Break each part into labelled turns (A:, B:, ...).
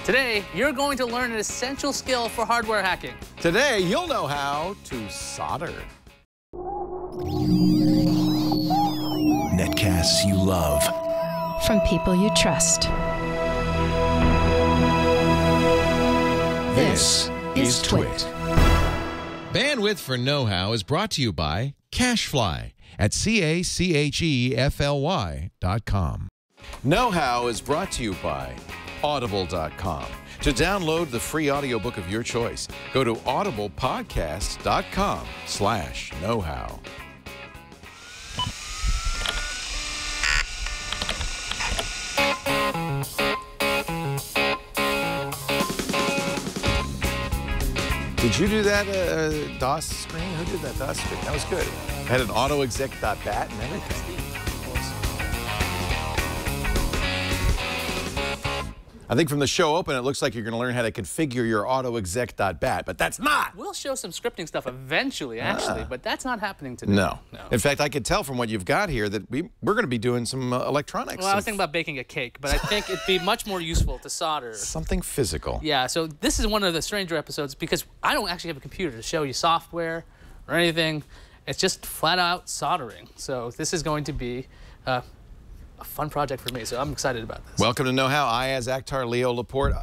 A: Today, you're going to learn an essential skill for hardware hacking.
B: Today, you'll know how to solder.
C: Netcasts you love.
D: From people you trust.
C: This is TWiT.
E: Bandwidth for Know-How is brought to you by CacheFly at CacheFly.com.
B: Know-How is brought to you by Audible.com. To download the free audiobook of your choice, go to audiblepodcast.com/knowhow. Did you do that DOS screen? Who did that DOS screen? That was good. It had an autoexec.bat and everything. I think from the show open, it looks like you're going to learn how to configure your autoexec.bat, but that's not.
A: We'll show some scripting stuff eventually, actually, but that's not happening today.
B: No. In fact, I could tell from what you've got here that we're going to be doing some electronics.
A: Well, I was thinking about baking a cake, but I think it'd be much more useful to solder.
B: Something physical.
A: Yeah, so this is one of the stranger episodes because I don't actually have a computer to show you software or anything. It's just flat out soldering. So this is going to be a fun project for me, so I'm excited about this.
B: Welcome to Know How. Ayaz Akhtar, Leo Laporte.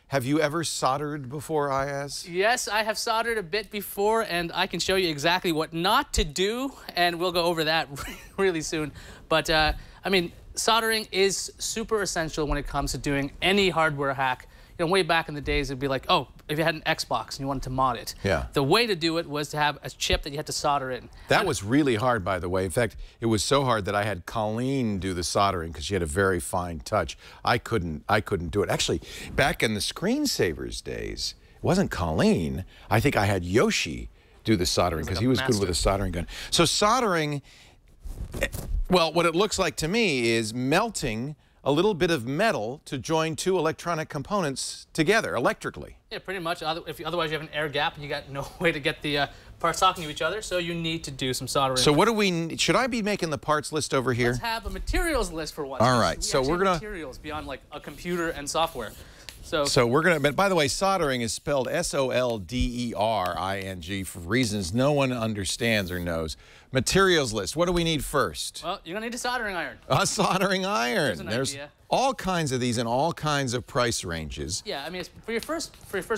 B: Have you ever soldered before, Ayaz?
A: Yes, I have soldered a bit before, and I can show you exactly what not to do, and we'll go over that really soon. But, I mean, soldering is super essential when it comes to doing any hardware hack. You know, way back in the days, it'd be like, oh, if you had an Xbox and you wanted to mod it.
B: Yeah.
A: The way to do it was to have a chip that you had to solder in.
B: That was really hard, by the way. In fact, it was so hard that I had Colleen do the soldering because she had a very fine touch. I couldn't do it. Actually, back in the screensavers days, it wasn't Colleen. I think I had Yoshi do the soldering because he was good with a soldering gun. So soldering, well, what it looks like to me is melting a little bit of metal to join two electronic components together electrically.
A: Yeah, pretty much. Otherwise, you have an air gap and you got no way to get the parts talking to each other, so you need to do some soldering.
B: So what do we, should I be making the parts list over here?
A: Let's have a materials list for once.
B: All right, so we're gonna
A: materials beyond like a computer and software.
B: So we're gonna, by the way, soldering is spelled S-O-L-D-E-R-I-N-G for reasons no one understands or knows. Materials list, what do we need first?
A: Well, you're gonna need a soldering iron.
B: A soldering iron.
A: There's
B: all kinds of these in all kinds of price ranges.
A: Yeah, I mean, for your first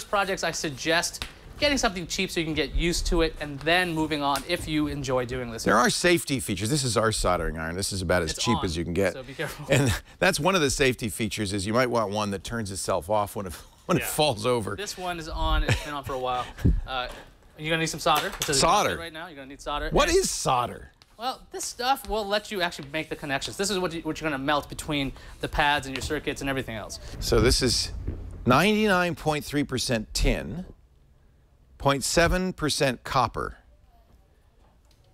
A: projects, I suggest getting something cheap so you can get used to it and then moving on if you enjoy doing this.
B: There are safety features. This is our soldering iron. This is about as cheap as you can get.
A: So be careful.
B: And that's one of the safety features is you might want one that turns itself off when it falls over.
A: This one is on. It's been on for a while. You're going to need some solder.
B: Solder.
A: Right now, you're going to need solder.
B: What is solder?
A: Well, this stuff will let you actually make the connections. This is what you're going to melt between the pads and your circuits and everything else.
B: So this is 99.3% tin, 0.7% copper.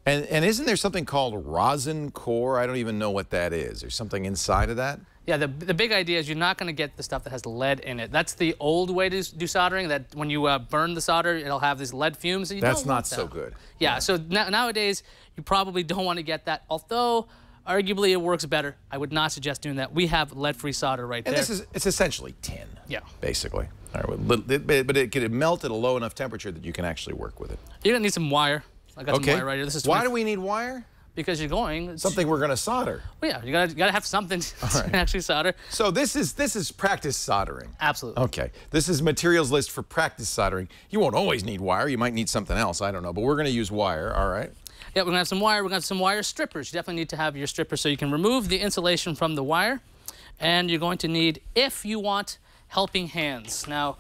B: And isn't there something called rosin core? I don't even know what that is. There's something inside of that?
A: Yeah, the big idea is you're not going to get the stuff that has lead in it. That's the old way to do soldering, that when you burn the solder, it'll have these lead fumes. And
B: That's not so good.
A: Yeah, so nowadays, you probably don't want to get that, although arguably it works better. I would not suggest doing that. We have lead-free solder right there.
B: And it's essentially tin,
A: yeah,
B: basically. All right, but it can melt at a low enough temperature that you can actually work with it.
A: You're going to need some wire. I got some wire right here. This is
B: Why do we need wire?
A: Because you're going...
B: Something we're going to solder.
A: Well, yeah, you gotta have something to actually solder.
B: So this is practice soldering.
A: Absolutely.
B: Okay. This is materials list for practice soldering. You won't always need wire. You might need something else. I don't know. But we're going to use wire. All right.
A: Yeah, we're going to have some wire. We're going to have some wire strippers. You definitely need to have your strippers so you can remove the insulation from the wire. And you're going to need, if you want, helping hands. Now...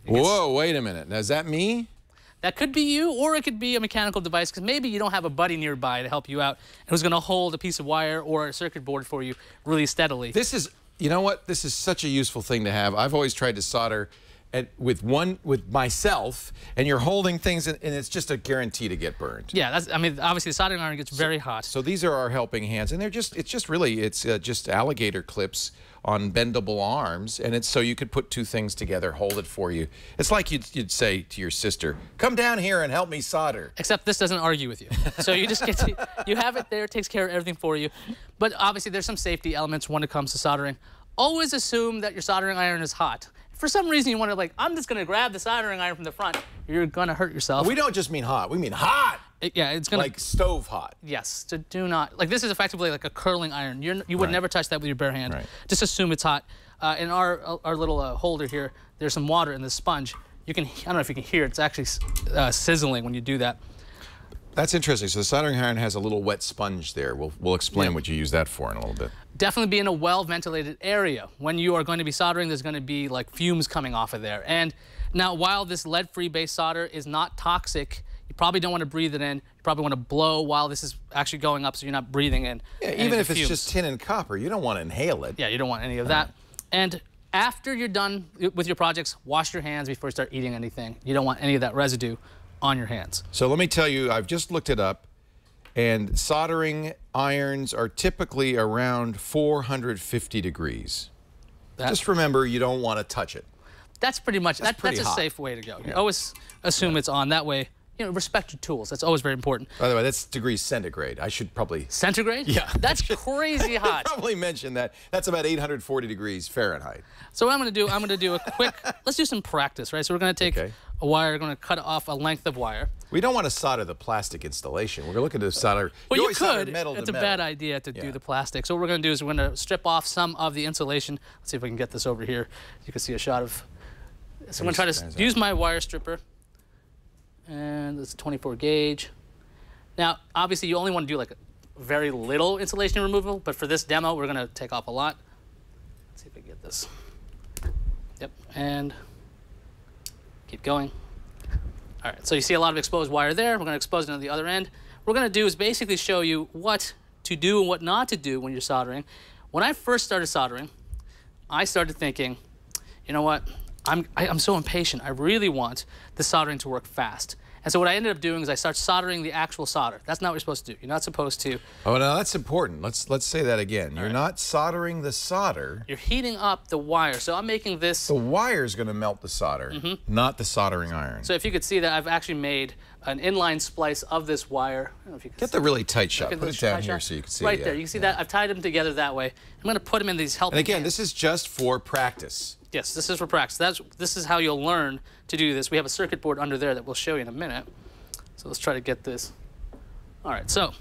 B: Whoa, wait a minute. Now, is that me?
A: That could be you, or it could be a mechanical device, because maybe you don't have a buddy nearby to help you out who's going to hold a piece of wire or a circuit board for you really steadily.
B: This is, you know what? This is such a useful thing to have. I've always tried to solder with myself, and you're holding things, and it's just a guarantee to get burned.
A: Yeah, I mean, obviously the soldering iron gets very hot.
B: So these are our helping hands, and it's just alligator clips on bendable arms, and it's so you could put two things together, hold it for you. It's like you'd say to your sister, "Come down here and help me solder."
A: Except this doesn't argue with you. So you just get to, you have it there, it takes care of everything for you. But obviously there's some safety elements when it comes to soldering. Always assume that your soldering iron is hot. for some reason you want to like, I'm just going to grab the soldering iron from the front, you're going to hurt yourself.
B: We don't just mean hot. We mean hot.
A: Yeah, it's going to...
B: Like stove hot.
A: Yes, so do not... Like, this is effectively like a curling iron. You would never touch that with your bare hand.
B: Right.
A: Just assume it's hot. In our little holder here, there's some water in the sponge. You can... I don't know if you can hear it. It's actually sizzling when you do that.
B: That's interesting. So the soldering iron has a little wet sponge there. We'll explain what you use that for in a little bit.
A: Definitely be in a well-ventilated area. When you are going to be soldering, there's going to be like fumes coming off of there. And now, while this lead-free base solder is not toxic, you probably don't want to breathe it in. You probably want to blow while this is actually going up so you're not breathing in.
B: Yeah, even if it's just tin and copper, you don't want to inhale it.
A: Yeah, you don't want any of that. And after you're done with your projects, wash your hands before you start eating anything. You don't want any of that residue on your hands.
B: So let me tell you, I've just looked it up, and soldering irons are typically around 450 degrees. Just remember, you don't want to touch it.
A: That's pretty much, that's a
B: hot.
A: safe way to go. You always assume it's on. That way, you know, respect your tools. That's always very important.
B: By the way, that's degrees centigrade. I should probably...
A: Centigrade?
B: Yeah.
A: That's crazy hot.
B: Probably mention that. That's about 840 degrees Fahrenheit.
A: So what I'm going to do a quick, let's do some practice, right? So we're going to take a wire, we're going to cut off a length of wire.
B: We don't want to solder the plastic installation. We're looking to solder...
A: Well, you
B: always solder
A: could.
B: metal to
A: It's a
B: metal.
A: bad idea to do the plastic. So what we're going to do is we're going to strip off some of the insulation. Let's see if we can get this over here. You can see a shot of... So I'm going to try to use my wire stripper. And it's a 24 gauge. Now, obviously, you only want to do like very little insulation removal, but for this demo, we're going to take off a lot. Let's see if we can get this. Yep, and keep going. All right, so you see a lot of exposed wire there. We're going to expose it on the other end. What we're going to do is basically show you what to do and what not to do when you're soldering. When I first started soldering, I started thinking, you know what? I'm so impatient. I really want the soldering to work fast. And so what I ended up doing is I started soldering the actual solder. That's not what you're supposed to do. You're not supposed to.
B: Oh, no, that's important. Let's say that again. You're not soldering the solder.
A: You're heating up the wire. So I'm making this.
B: The wire's going to melt the solder, not the soldering iron.
A: So if you could see that I've actually made an inline splice of this wire. I don't know if you can
B: Get the really tight shot. Put it down here so you can see.
A: Right there. You can see that. I've tied them together that way. I'm going to put them in these helping
B: And again,
A: hands.
B: this is just for practice.
A: Yes, this is for practice. This is how you'll learn to do this. We have a circuit board under there that we'll show you in a minute. So let's try to get this. All right, so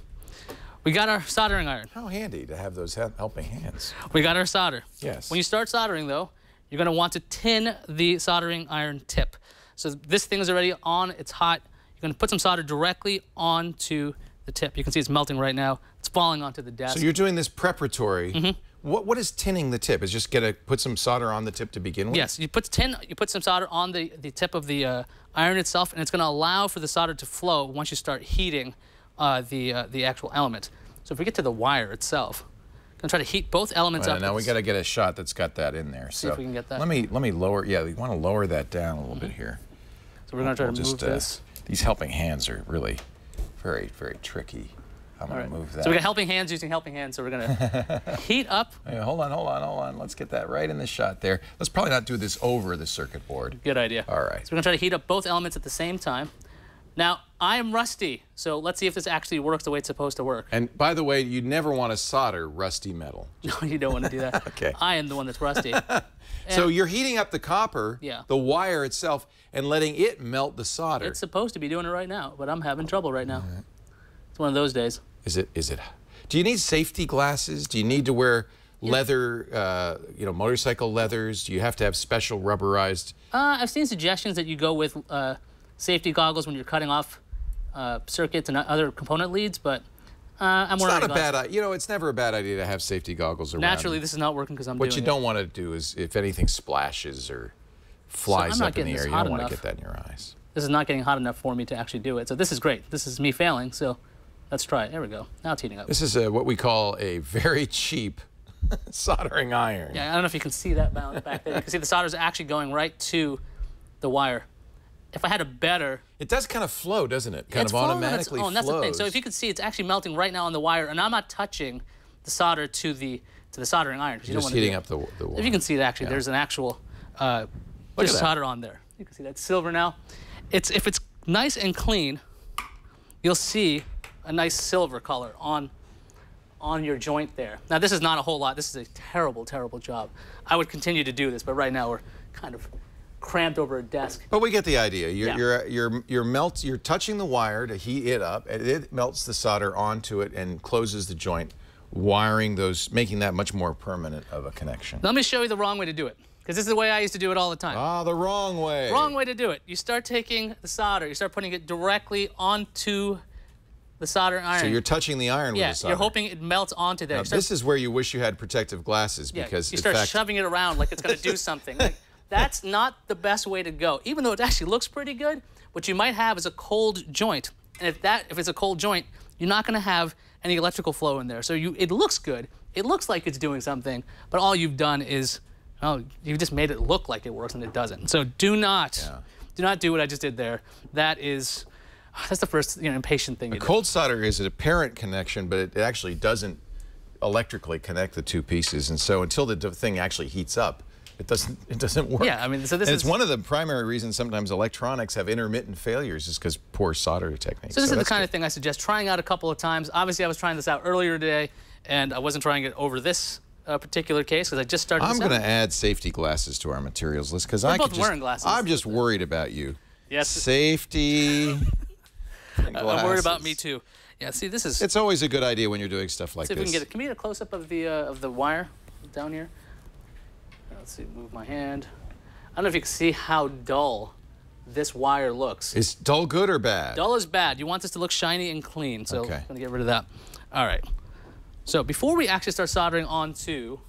A: we got our soldering iron.
B: How handy to have those helping hands.
A: We got our solder.
B: Yes.
A: When you start soldering, though, you're going to want to tin the soldering iron tip. So this thing is already on. It's hot. You're going to put some solder directly onto the tip. You can see it's melting right now. It's falling onto the desk.
B: So you're doing this preparatory. What is tinning the tip? Is just gonna put some solder on the tip to begin with?
A: Yes, you put some solder on the tip of the iron itself, and it's going to allow for the solder to flow once you start heating the actual element. So if we get to the wire itself, I'm going to try to heat both elements up.
B: Now we got to get a shot that's got that in there.
A: See if we can get that.
B: Let me lower. Yeah, we want to lower that down a little bit here.
A: So we're going to try to move this.
B: These helping hands are really very, very tricky. I'm going to move that.
A: So we got helping hands using helping hands. So we're going to heat up.
B: Hey, hold on. Let's get that right in the shot there. Let's probably not do this over the circuit board.
A: Good idea.
B: All right.
A: So we're going to try to heat up both elements at the same time. Now, I am rusty, so let's see if this actually works the way it's supposed to work.
B: And by the way, you never want to solder rusty metal.
A: No, you don't want to do that.
B: Okay.
A: I am the one that's rusty.
B: So you're heating up the copper, the wire itself, and letting it melt the solder.
A: It's supposed to be doing it right now, but I'm having trouble right now. It's one of those days.
B: Is it? Do you need safety glasses? Do you need to wear leather, motorcycle leathers? Do you have to have special rubberized?
A: I've seen suggestions that you go with safety goggles when you're cutting off circuits and other component leads, but I'm wearing
B: It's not a bad idea. It's never a bad idea to have safety goggles around.
A: Naturally, this is not working because I'm doing it.
B: What you don't want to do is if anything splashes or flies up in the air, you don't want to get that in your eyes.
A: This is not getting hot enough for me to actually do it. So this is great. This is me failing, so let's try it. There we go. Now it's heating up.
B: This is what we call a very cheap soldering iron.
A: Yeah, I don't know if you can see that balance back there. You can see the solder is actually going right to the wire. If I had a better...
B: It does kind of flow, doesn't it? Kind of automatically flows.
A: That's the thing. So if you can see, it's actually melting right now on the wire, and I'm not touching the solder to the soldering iron.
B: You're just heating up the wire.
A: If you can see it, actually, there's an actual there's solder on there. You can see that silver now. If it's nice and clean, you'll see a nice silver color on your joint there. Now, this is not a whole lot. This is a terrible, terrible job. I would continue to do this, but right now we're kind of cramped over a desk.
B: But we get the idea.
A: Yeah.
B: You're touching the wire to heat it up, and it melts the solder onto it and closes the joint, making that much more permanent of a connection.
A: Let me show you the wrong way to do it, because this is the way I used to do it all the time.
B: Ah, the wrong way.
A: Wrong way to do it. You start taking the solder, you start putting it directly onto the soldering iron.
B: So you're touching the iron with the solder.
A: You're hoping it melts onto there.
B: Now, this is where you wish you had protective glasses, because
A: you start shoving it around like it's going to do something. Like, that's not the best way to go. Even though it actually looks pretty good, what you might have is a cold joint. And if it's a cold joint, you're not going to have any electrical flow in there. So it looks good. It looks like it's doing something, but all you've done is, you've just made it look like it works and it doesn't. So do not do what I just did there. That's the first impatient thing.
B: A cold solder is an apparent connection, but it actually doesn't electrically connect the two pieces. And so until the thing actually heats up, it doesn't work.
A: Yeah, I mean, so this
B: is one of the primary reasons sometimes electronics have intermittent failures, is because poor solder techniques.
A: So this is the kind of thing I suggest trying out a couple of times. Obviously, I was trying this out earlier today, and I wasn't trying it over this particular case because I just started.
B: I'm going to add safety glasses to our materials list because I'm
A: wearing glasses.
B: I'm just worried about you.
A: Yes.
B: Safety.
A: I'm worried about me too. Yeah. See, this is.
B: It's always a good idea when you're doing stuff like
A: this.
B: See
A: if we can get can we get a close up of the wire down here? Let's see. Move my hand. I don't know if you can see how dull this wire looks.
B: Is dull good or bad?
A: Dull is bad. You want this to look shiny and clean. So
B: okay.
A: I'm going to get rid of that. All right. So before we actually start soldering onto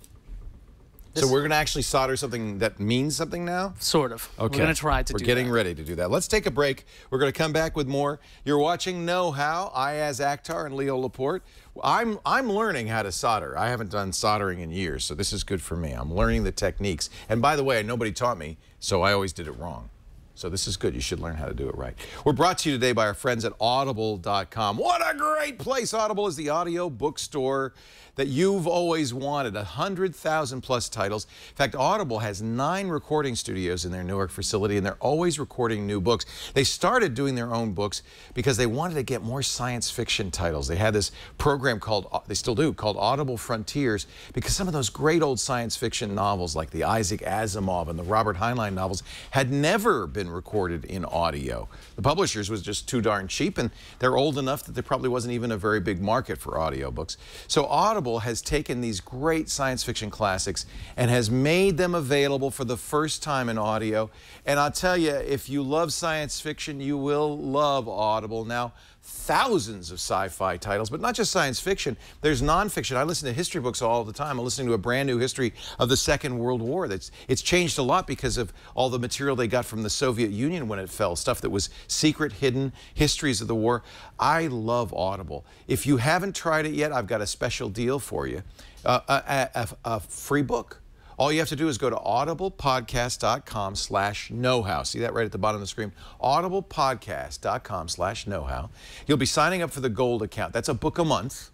A: this,
B: so we're going to actually solder something that means something now?
A: Sort of.
B: Okay.
A: We're going to try to do that.
B: We're getting ready to do that. Let's take a break. We're going to come back with more. You're watching Know How. Ayaz Akhtar and Leo Laporte. I'm learning how to solder. I haven't done soldering in years, so this is good for me. I'm learning the techniques. And by the way, nobody taught me, so I always did it wrong. So this is good. You should learn how to do it right. We're brought to you today by our friends at Audible.com. What a great place! Audible is the audio bookstore that you've always wanted. 100,000 plus titles. In fact, Audible has 9 recording studios in their Newark facility, and they're always recording new books. They started doing their own books because they wanted to get more science fiction titles. They had this program called, they still do, called Audible Frontiers, because some of those great old science fiction novels like the Isaac Asimov and the Robert Heinlein novels had never been recorded in audio. The publishers was just too darn cheap, and they're old enough that there probably wasn't even a very big market for audiobooks. So Audible has taken these great science fiction classics and has made them available for the first time in audio. And I'll tell you, if you love science fiction, you will love Audible. Now, thousands of sci-fi titles, but not just science fiction. There's nonfiction. I listen to history books all the time. I'm listening to a brand new history of the Second World War. It's changed a lot because of all the material they got from the Soviet Union when it fell, stuff that was secret, hidden, histories of the war. I love Audible. If you haven't tried it yet, I've got a special deal for you, a free book. All you have to do is go to audiblepodcast.com/knowhow. See that right at the bottom of the screen? audiblepodcast.com/knowhow. You'll be signing up for the Gold account. That's a book a month,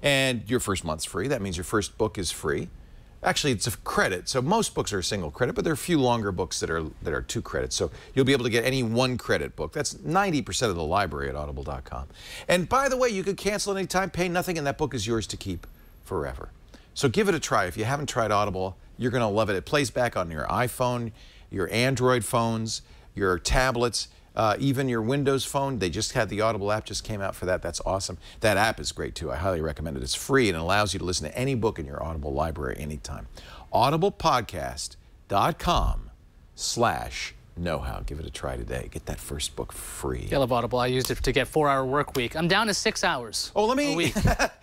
B: and your first month's free. That means your first book is free. Actually, it's a credit, so most books are a single credit, but there are a few longer books that are 2 credits. So you'll be able to get any 1 credit book. That's 90% of the library at audible.com. And by the way, you could cancel anytime, pay nothing, and that book is yours to keep forever. So give it a try. If you haven't tried Audible, you're going to love it. It plays back on your iPhone, your Android phones, your tablets, even your Windows phone. They just had the Audible app, just came out for that. That's awesome. That app is great too. I highly recommend it. It's free and it allows you to listen to any book in your Audible library anytime. audiblepodcast.com/knowhow. Give it a try today. Get that first book free.
A: I love Audible. I used it to get 4-hour work week. I'm down to 6 hours.
B: Oh, let me.
A: A week,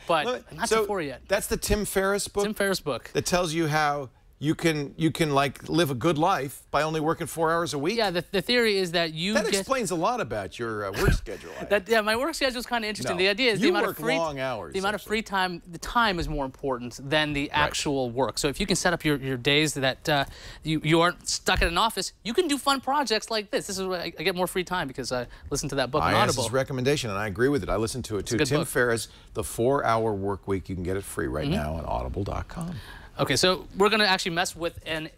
A: but not to 4 yet.
B: That's the Tim Ferriss book.
A: Tim Ferriss book
B: that tells you how you can like live a good life by only working 4 hours a week.
A: Yeah, the theory is that
B: that explains a lot about your work schedule.
A: Yeah, my work schedule is kind of interesting.
B: No,
A: the idea is
B: you
A: the amount
B: work
A: of free
B: long hours.
A: The amount of free time, the time is more important than the actual work. So if you can set up your days that you aren't stuck at an office, you can do fun projects like this. This is where I get more free time because I listen to that book on Audible.
B: His recommendation, and I agree with it. I listened to it too. Tim Ferriss, The 4-Hour Work Week. You can get it free right now on audible.com.
A: Okay, so we're going to actually mess with a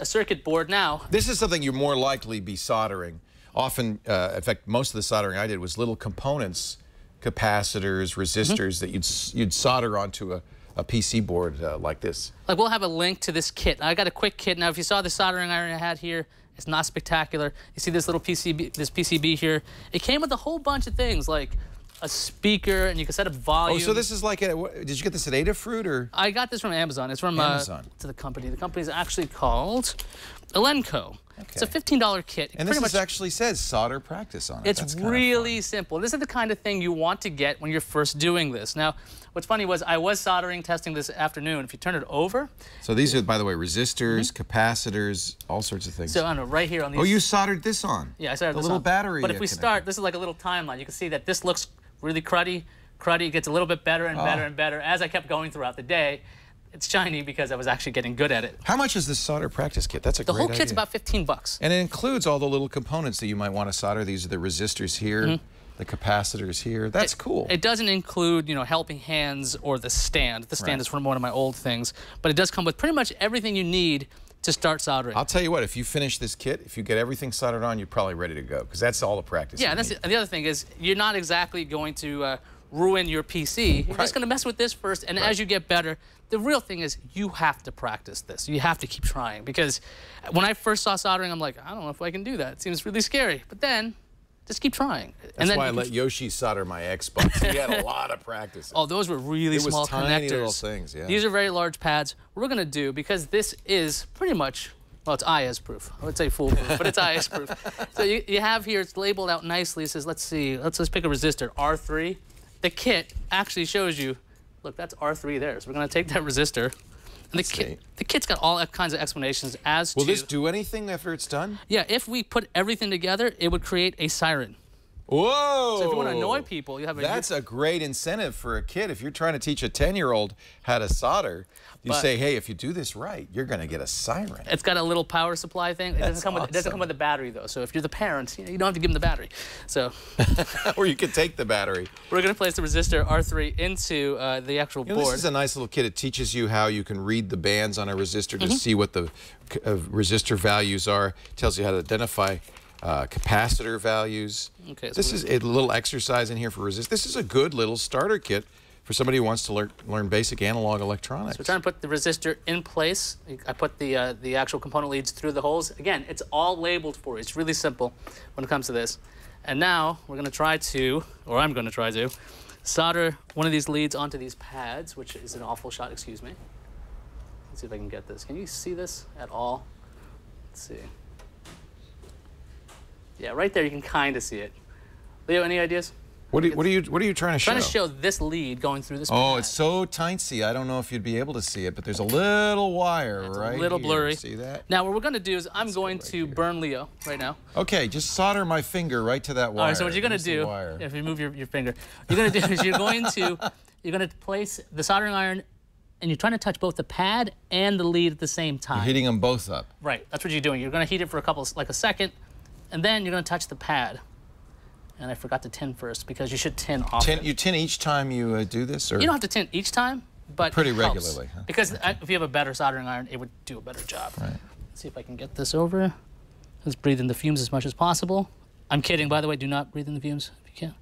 A: circuit board now.
B: This is something you're more likely be soldering. Often, in fact, most of the soldering I did was little components, capacitors, resistors that you'd solder onto a PC board like this.
A: Like, we'll have a link to this kit. I got a quick kit. Now, if you saw the soldering iron I had here, it's not spectacular. You see this little PCB here? It came with a whole bunch of things, like a speaker, and you can set up volume.
B: Oh, so this is like did you get this at Adafruit or?
A: I got this from Amazon. It's from
B: Amazon.
A: To the company. The company is actually called Elenco. Okay. It's a $15 kit.
B: And this actually says solder practice on it.
A: It's really simple. This is the kind of thing you want to get when you're first doing this. Now, what's funny was I was soldering testing this afternoon. If you turn it over.
B: So these are, by the way, resistors, capacitors, all sorts of things.
A: So I don't know, right here on these.
B: Oh, you soldered this on?
A: Yeah, I soldered
B: the
A: this
B: little
A: on.
B: battery.
A: But if we start, this is like a little timeline. You can see that this looks really cruddy. It gets a little bit better and better and better as I kept going throughout the day. It's shiny because I was actually getting good at it.
B: How much is this solder practice kit? That's a great idea.
A: The whole kit's about 15 bucks.
B: And it includes all the little components that you might want to solder. These are the resistors here, the capacitors here. That's cool.
A: It doesn't include, you know, helping hands or the stand. The stand is from one of my old things. But it does come with pretty much everything you need to start soldering.
B: I'll tell you what, if you finish this kit, if you get everything soldered on, you're probably ready to go, because that's all the practice.
A: Yeah, and that's the other thing is you're not exactly going to ruin your PC. You're just going to mess with this first, and as you get better, the real thing is you have to practice this. You have to keep trying, because when I first saw soldering, I'm like, I don't know if I can do that. It seems really scary. But then, just keep trying.
B: That's why I let Yoshi solder my Xbox. He had a lot of practice.
A: Oh, those were really small connectors.
B: Tiny little things, yeah.
A: These are very large pads. What we're going to do, because this is pretty much, well, it's IS proof. I would say foolproof, but it's IS proof. So you have here, it's labeled out nicely. It says, let's see, let's pick a resistor, R3. The kit actually shows you, look, that's R3 there. So we're going to take that resistor. And the kit's got all kinds of explanations as to...
B: Will this do anything after it's done?
A: Yeah, if we put everything together, it would create a siren.
B: Whoa!
A: So if you want to annoy people, you have a...
B: That's a great incentive for a kid. If you're trying to teach a 10-year-old how to solder, you say, hey, if you do this right, you're going to get a siren.
A: It's got a little power supply thing. It doesn't come with a battery, though. So if you're the parent, you don't have to give them the battery. So...
B: or you could take the battery.
A: We're going to place the resistor R3 into the actual board.
B: This is a nice little kit. It teaches you how you can read the bands on a resistor to see what the resistor values are. It tells you how to identify capacitor values. Okay, so this is a little exercise in here for resist. This is a good little starter kit for somebody who wants to learn basic analog electronics.
A: So we're trying to put the resistor in place. I put the actual component leads through the holes. Again, it's all labeled for you. It's really simple when it comes to this. And now we're going to try to, or I'm going to try to, solder one of these leads onto these pads, which is an awful shot, excuse me. Let's see if I can get this. Can you see this at all? Let's see. Yeah, right there you can kind of see it. Leo, any ideas?
B: What are you trying to show?
A: I'm trying to show this lead going through this pad.
B: Oh, it's so tiny. I don't know if you'd be able to see it, but there's a little wire right here.
A: A little blurry.
B: See that?
A: Now, what we're going to do is I'm going to burn Leo right now.
B: Okay, just solder my finger right to that wire.
A: All right, so what you're going to do, if you move your finger, what you're going to do is you're going to place the soldering iron, and you're trying to touch both the pad and the lead at the same time.
B: You're heating them both up.
A: Right, that's what you're doing. You're going to heat it for like a second, and then you're going to touch the pad. And I forgot to tin first, because you should tin often.
B: You tin each time you do this? Or?
A: You don't have to tin each time, but
B: pretty
A: it helps.
B: regularly. Huh?
A: Because if you have a better soldering iron, it would do a better job.
B: Right.
A: Let's see if I can get this over. Let's breathe in the fumes as much as possible. I'm kidding, by the way. Do not breathe in the fumes if you can.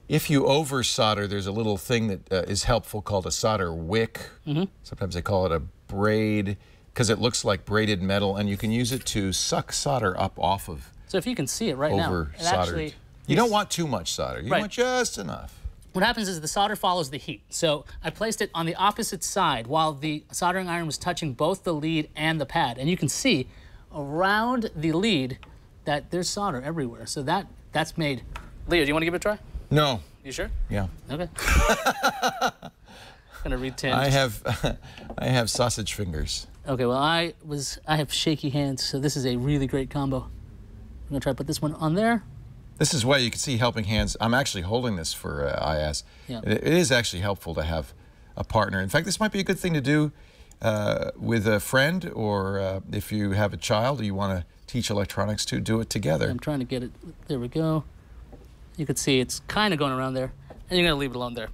B: If you over solder, there's a little thing that is helpful called a solder wick. Sometimes they call it a braid, because it looks like braided metal, and you can use it to suck solder up off of. So
A: if you can see it right now,
B: over soldered. You don't want too much solder. You want just enough.
A: What happens is the solder follows the heat. So I placed it on the opposite side while the soldering iron was touching both the lead and the pad. And you can see around the lead that there's solder everywhere. So that's made. Leo, do you want to give it a try?
B: No.
A: You sure?
B: Yeah.
A: Okay. Gonna retin.
B: I have sausage fingers.
A: Okay, well I have shaky hands, so this is a really great combo. I'm gonna try to put this one on there.
B: This is why you can see helping hands. I'm actually holding this for IS. Yeah. It is actually helpful to have a partner. In fact, this might be a good thing to do with a friend, or if you have a child or you want to teach electronics to, do it together.
A: I'm trying to get it. There we go. You can see it's kind of going around there, and you're gonna leave it alone there.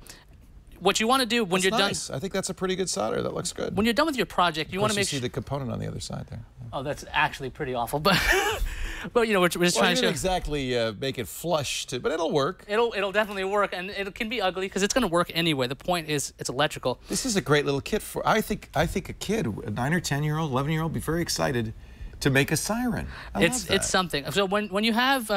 A: What you want to do when you're done...
B: I think that's a pretty good solder. That looks good.
A: When you're done with your project, you want to make sure...
B: you see the component on the other side there.
A: Oh, that's actually pretty awful. But But, you know, we're just trying to show.
B: exactly make it flush, but it'll work.
A: It'll definitely work, and it can be ugly because it's going to work anyway. The point is it's electrical.
B: This is a great little kit for. I think a kid, a 9 or 10-year-old, 11-year-old, be very excited to make a siren.
A: It's something. So when you have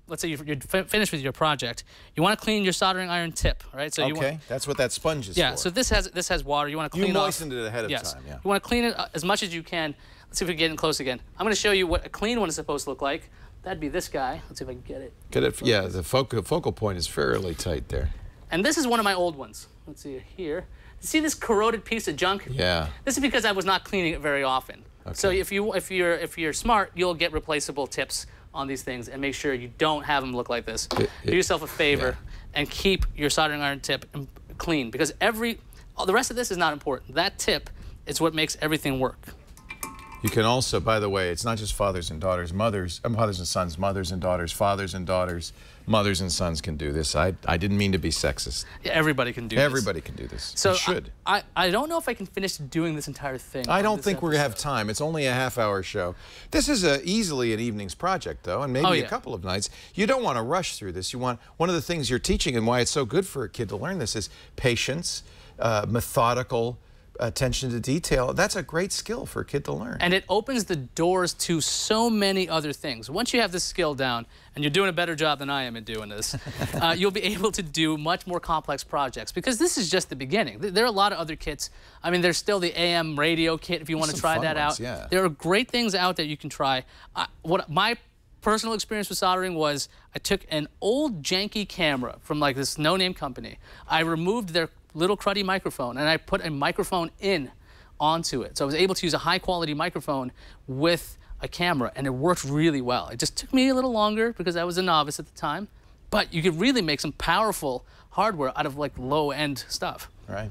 A: let's say you're finished with your project, you want to clean your soldering iron tip, right? So
B: that's what that sponge is for.
A: Yeah. So this has water. You want to clean
B: You
A: off.
B: moistened it ahead of time. Yeah.
A: You want to clean it as much as you can. Let's see if we can get in close again. I'm going to show you what a clean one is supposed to look like. That'd be this guy. Let's see if I can get it.
B: Yeah, the focal point is fairly tight there.
A: And this is one of my old ones. Let's see here. See this corroded piece of junk?
B: Yeah.
A: This is because I was not cleaning it very often.
B: Okay.
A: So if you're smart, you'll get replaceable tips on these things and make sure you don't have them look like this. Do yourself a favor and keep your soldering iron tip clean, because the rest of this is not important. That tip is what makes everything work.
B: You can also, by the way, it's not just fathers and daughters, fathers and sons, mothers and daughters, fathers and daughters, mothers and sons can do this. I didn't mean to be sexist.
A: Yeah, everybody can do this.
B: Everybody can do this.
A: So
B: you should.
A: I don't know if I can finish doing this entire thing.
B: I don't think we're going to have time. It's only a half-hour show. This is easily an evening's project, though, and maybe a couple of nights. You don't want to rush through this. One of the things you're teaching and why it's so good for a kid to learn this is patience, methodical attention to detail. That's a great skill for a kid to learn.
A: And it opens the doors to so many other things. Once you have this skill down, and you're doing a better job than I am at doing this, you'll be able to do much more complex projects, because this is just the beginning. There are a lot of other kits. I mean, there's still the AM radio kit if you want to try that out.
B: Yeah.
A: There are great things out there you can try. What my personal experience with soldering was, I took an old janky camera from like this no-name company. I removed their little cruddy microphone, and I put a microphone onto it. So I was able to use a high-quality microphone with a camera, and it worked really well. It just took me a little longer because I was a novice at the time, but you could really make some powerful hardware out of like low-end stuff.
B: Right.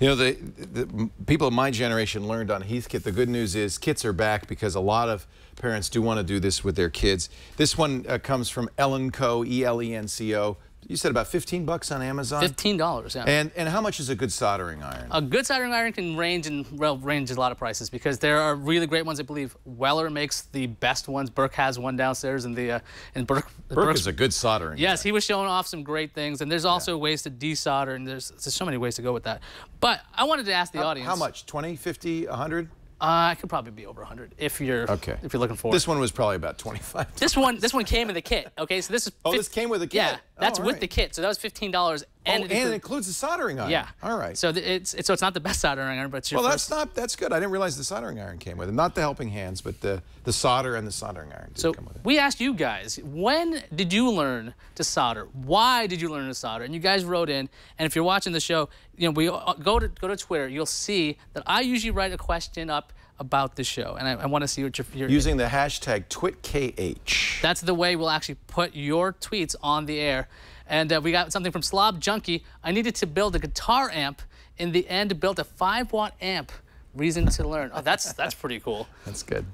B: You know, the people of my generation learned on Heathkit. The good news is kits are back because a lot of parents do want to do this with their kids. This one comes from Elenco, E-L-E-N-C-O. You said about $15 on Amazon?
A: $15, yeah.
B: And how much is a good soldering iron?
A: A good soldering iron can range a lot of prices, because there are really great ones. I believe Weller makes the best ones. Burke has one downstairs in the Burke
B: is a good soldering.
A: Yes, he was showing off some great things, and there's also ways to desolder, and there's so many ways to go with that. But I wanted to ask the audience.
B: How much? 20, 50, 100?
A: I could probably be over 100 if you're looking for it.
B: This one was probably about 25.
A: This one came in the kit. Okay, so this is.
B: Oh, this came with a kit.
A: Yeah, that's with the kit. So that was $15, and
B: it includes the soldering iron.
A: Yeah.
B: All right.
A: So it's not the best soldering iron, but it's your
B: that's good. I didn't realize the soldering iron came with it. Not the helping hands, but the solder and the soldering iron did come with it.
A: We asked you guys, when did you learn to solder? Why did you learn to solder? And you guys wrote in. And if you're watching the show, you know, we go to Twitter. You'll see that I usually write a question up about the show, and I want to see what you're
B: using the hashtag TWiTKH.
A: That's the way we'll actually put your tweets on the air. And we got something from Slob Junkie. I needed to build a guitar amp. In the end, built a 5-watt amp. Reason to learn. Oh, that's pretty cool.
B: That's good.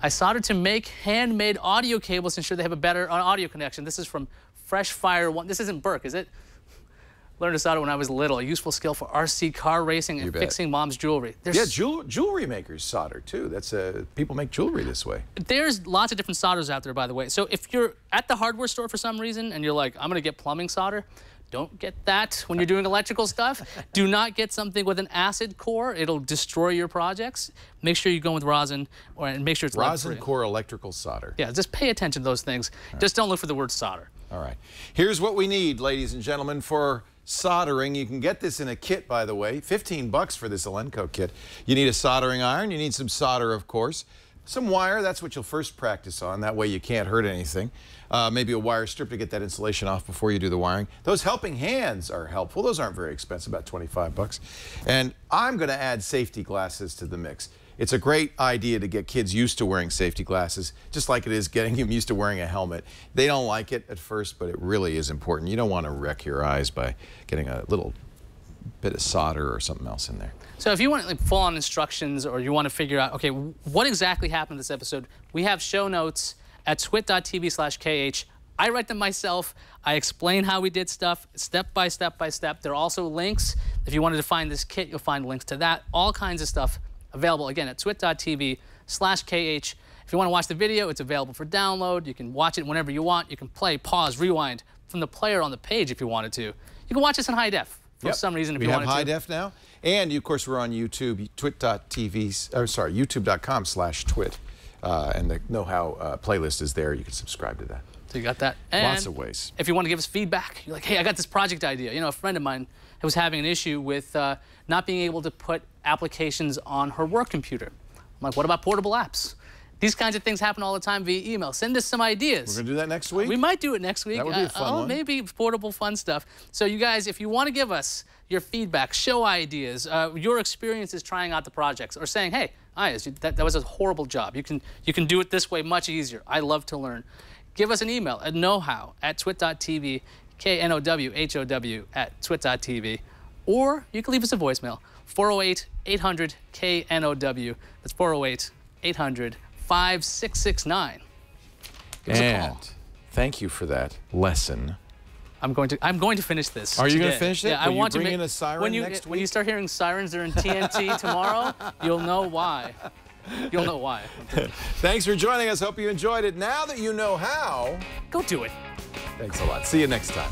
A: I soldered to make handmade audio cables to ensure they have a better audio connection. This is from Fresh Fire One. This isn't Burke, is it? Learned to solder when I was little. A useful skill for RC car racing and fixing mom's jewelry.
B: Jewelry makers solder too. That's people make jewelry this way.
A: There's lots of different solders out there, by the way. So if you're at the hardware store for some reason and you're like, I'm gonna get plumbing solder, don't get that when you're doing electrical stuff. Do not get something with an acid core. It'll destroy your projects. Make sure you go with rosin, and make sure it's
B: rosin core electrical solder.
A: Yeah, just pay attention to those things. Just don't look for the word solder.
B: All right. Here's what we need, ladies and gentlemen, for soldering. You can get this in a kit, by the way. $15 for this Elenco kit. You need a soldering iron. You need some solder, of course. Some wire, that's what you'll first practice on. That way you can't hurt anything. Maybe a wire strip to get that insulation off before you do the wiring. Those helping hands are helpful. Those aren't very expensive, about $25. And I'm going to add safety glasses to the mix. It's a great idea to get kids used to wearing safety glasses, just like it is getting them used to wearing a helmet. They don't like it at first, but it really is important. You don't want to wreck your eyes by getting a little bit of solder or something else in there.
A: So if you want like full-on instructions, or you want to figure out, okay, what exactly happened in this episode, we have show notes at twit.tv/KH. I write them myself. I explain how we did stuff, step by step by step. There are also links. If you wanted to find this kit, you'll find links to that. All kinds of stuff available, again, at twit.tv/KH. If you want to watch the video, it's available for download. You can watch it whenever you want. You can play, pause, rewind from the player on the page if you wanted to. You can watch this in high def for some reason if you wanted to.
B: We have high def now. And, of course, we're on YouTube, youtube.com/twit. And the Know-How playlist is there. You can subscribe to that.
A: So you got that. And
B: lots of ways.
A: If you want to give us feedback, you're like, hey, I got this project idea. You know, a friend of mine was having an issue with not being able to put applications on her work computer. I'm like, what about portable apps? These kinds of things happen all the time via email. Send us some ideas.
B: We're going to do that next week?
A: We might do it next week.
B: That would be a fun one.
A: Maybe portable fun stuff. So you guys, if you want to give us your feedback, show ideas, your experiences trying out the projects, or saying, hey, that was a horrible job. You can do it this way much easier. I love to learn. Give us an email at knowhow@twit.tv, knowhow@twit.tv, or you can leave us a voicemail, 408-800-KNOW. That's 408-800-5669. Give us a call.
B: Thank you for that lesson.
A: I'm going to finish this.
B: Are you going to finish it?
A: Yeah, I want to
B: bring in a siren next week?
A: When you start hearing sirens during TNT tomorrow, you'll know why. You'll know why.
B: Thanks for joining us. Hope you enjoyed it. Now that you know how,
A: go do it.
B: Thanks a lot. See you next time.